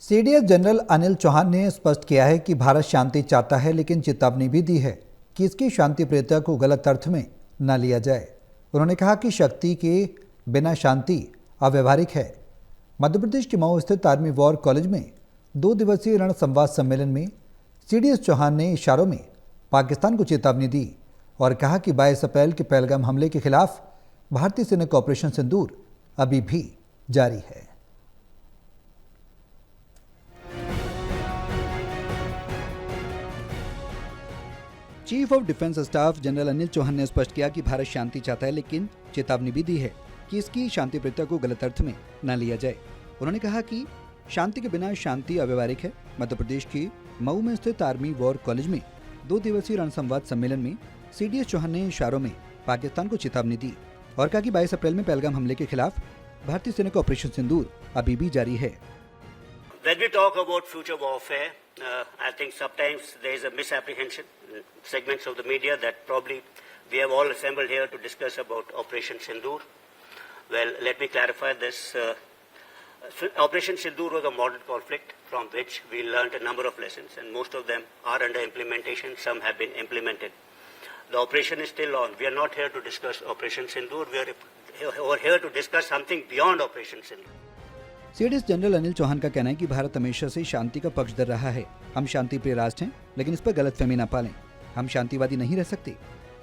CDS general Anil Chauhan ने स्पष्ट किया है कि भारत शांति चाहता है, लेकिन चेतावनी भी दी है कि इसकी शांति प्रियता को गलत अर्थ में न लिया जाए। उन्होंने कहा कि शक्ति के बिना शांति अव्यवहारिक है। मध्य प्रदेश के मऊ स्थित आर्मी वॉर कॉलेज में 2 दिवसीय रण संवाद सम्मेलन में सीडीएस चौहान ने इशारों में पाकिस्तान को चेतावनी दी और कहा कि 22 अप्रैल के पहलगाम हमले के खिलाफ भारतीय सेना का ऑपरेशन सिंदूर अभी भी जारी है। Chief of defence staff general Anil Chauhan ने स्पष्ट किया कि भारत शांति चाहता है, लेकिन चेतावनी भी दी है कि इसकी शांति प्रियता को गलत अर्थ में न लिया जाए। उन्होंने कहा कि शांति के बिना शांति अव्यवहारिक है। मध्य प्रदेश के मऊ में स्थित आर्मी वॉर कॉलेज में 2 दिवसीय रणसंवाद सम्मेलन में सीडीएस चौहान ने इशारों में पाकिस्तान को चेतावनी दी और कहा कि 22 अप्रैल में पहलगाम हमले के खिलाफ भारतीय सेना का ऑपरेशन सिंदूर अभी भी जारी है। When we talk about future warfare, I think sometimes there is a misapprehension in segments of the media that probably we have all assembled here to discuss about Operation Sindoor. Well, let me clarify this. Operation Sindoor was a modern conflict from which we learned a number of lessons, and most of them are under implementation. Some have been implemented. The operation is still on. We are not here to discuss Operation Sindoor. We are here to discuss something beyond Operation Sindoor. CDS general Anil Chauhan का कहना है कि भारत हमेशा से शांति का पक्षधर रहा है। हम शांति प्रिय राष्ट्र हैं, लेकिन इस पर गलतफहमी ना पालें। हम शांतिवादी नहीं रह सकते।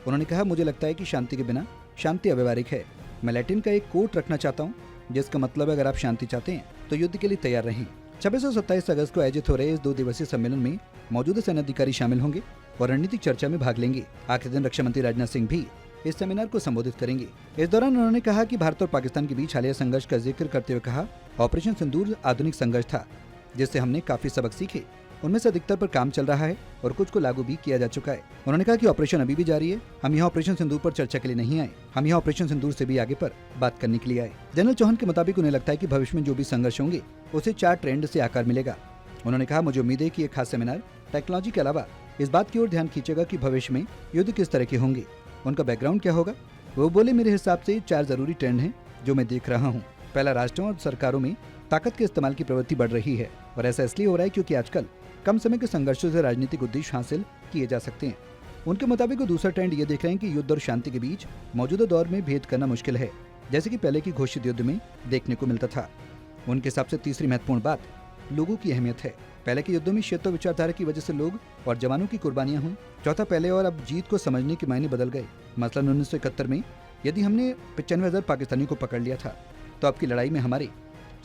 उन्होंने कहा, मुझे लगता है कि शांति के बिना शांति अव्यवहारिक है। मैं लैटिन का एक कोट रखना चाहता हूँ, जिसका मतलब है अगर आप शांति चाहते हैं तो युद्ध के लिए तैयार रहें। 26 और 27 अगस्त को आयोजित हो रहे इस 2 दिवसीय सम्मेलन में मौजूदा सेना अधिकारी शामिल होंगे और रणनीतिक चर्चा में भाग लेंगे। आखिरी दिन रक्षा मंत्री राजनाथ सिंह भी इस सेमिनार को संबोधित करेंगे। इस दौरान उन्होंने कहा कि भारत और पाकिस्तान के बीच हालिया संघर्ष का जिक्र करते हुए कहा, ऑपरेशन सिंदूर आधुनिक संघर्ष था जिससे हमने काफी सबक सीखे। उनमें से अधिकतर पर काम चल रहा है और कुछ को लागू भी किया जा चुका है। उन्होंने कहा कि ऑपरेशन अभी भी जारी है। हम यहाँ ऑपरेशन सिंदूर पर चर्चा के लिए नहीं आए, हम यहाँ ऑपरेशन सिंदूर से भी आगे पर बात करने के लिए आए। जनरल चौहान के मुताबिक उन्हें लगता है कि भविष्य में जो भी संघर्ष होंगे उसे 4 ट्रेंड से आकार मिलेगा। उन्होंने कहा, मुझे उम्मीद है कि ये खास सेमिनार टेक्नोलॉजी के अलावा इस बात की ओर ध्यान खींचेगा कि भविष्य में युद्ध किस तरह के होंगे, उनका बैकग्राउंड क्या होगा। वो बोले, मेरे हिसाब से 4 जरूरी ट्रेंड हैं जो मैं देख रहा हूँ। पहला, राष्ट्रों और सरकारों में ताकत के इस्तेमाल की प्रवृत्ति बढ़ रही है और ऐसा इसलिए हो रहा है क्योंकि आजकल कम समय के संघर्षों से राजनीतिक उद्देश्य हासिल किए जा सकते हैं। उनके मुताबिक वो दूसरा ट्रेंड ये देख रहे हैं कि युद्ध और शांति के बीच मौजूदा दौर में भेद करना मुश्किल है, जैसे कि पहले की घोषित युद्ध में देखने को मिलता था। उनके हिसाब से तीसरी महत्वपूर्ण बात लोगों की अहमियत है। पहले के युद्धों में क्षेत्र विचारधारा की वजह से लोग और जवानों की कुर्बानियां हुई। चौथा, पहले और अब जीत को समझने के मायने बदल गए। मसलन 1971 में यदि हमने 95,000 पाकिस्तानियों को पकड़ लिया था, तो अब की लड़ाई में हमारे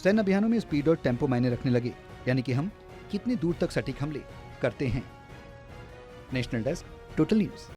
सैन्य अभियानों में स्पीड और टेम्पो मायने रखने लगे, यानी कि हम कितनी दूर तक सटीक हमले करते हैं। National desk, total news.